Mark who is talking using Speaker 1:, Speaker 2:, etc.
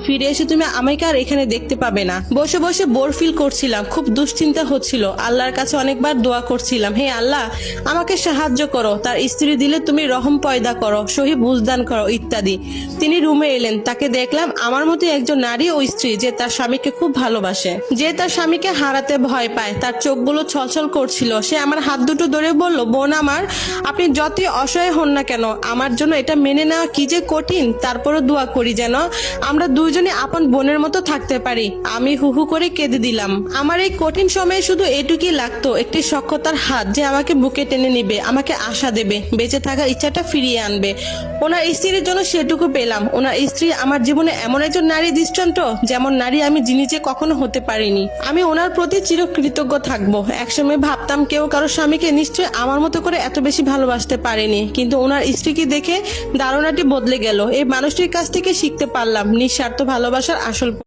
Speaker 1: ফিরে এসে তুমি আমাকে আর এখানে দেখতে পাবে না। বসে বসে বোর ফিল করছিলাম, খুব দুশ্চিন্তা হচ্ছিল। আল্লাহর কাছে অনেকবার দোয়া করছিলাম, হে আল্লাহ আমাকে সাহায্য করো, তার স্ত্রী দিলে তুমি রহম পয়দা করো, সহি বুঝদান করো ইত্যাদি। তিনি রুমে এলেন, তাকে দেখলাম আমার মতো একজন নারী ও স্ত্রী যে তার স্বামীকে খুব ভালোবাসে, যে তার স্বামীকে হারাতে ভয় পায়। তার চোখগুলো ছলছল করছিল। সে আমার হাত দুটো ধরে বলল, বোন আমার, আপনি যতই অসহায় হন না কেন, আমার জন্য এটা মেনে নেওয়া কি যে কঠিন। তারপরও দোয়া করি যেন আমরা দুইজনে আপন বোনের মতো থাকতে পারি। আমি হুহু করে কেঁদে দিলাম। আমার এই কঠিন সময়ে শুধু এটুকুই লাগতো, একটি সক্ষতার হাত যে আমাকে বুকে টেনে নিবে, আমাকে আশা দেবে, বেঁচে থাকার ইচ্ছাটা ফিরিয়ে আনবে। ওনার স্ত্রীর জন্য সেটুকু পেলাম। ওনার স্ত্রী আমার জীবনে এমন একজন নারী দৃষ্টান্ত, যেমন নারী আমি নিজে কখনো হতে পারিনি। আমি ওনার প্রতি চিরকৃতজ্ঞ থাকবো। একসময় ভাবতাম কেউ কারো স্বামীকে নিশ্চয়ই আমার মতো করে এত বেশি ভালোবাসতে পারেনি, কিন্তু ওনার স্ত্রীকে দেখে ধারণাটি বদলে গেল। এই মানুষটির কাছ থেকে শিখতে পারলাম নিঃস্বার্থ ভালোবাসার আসল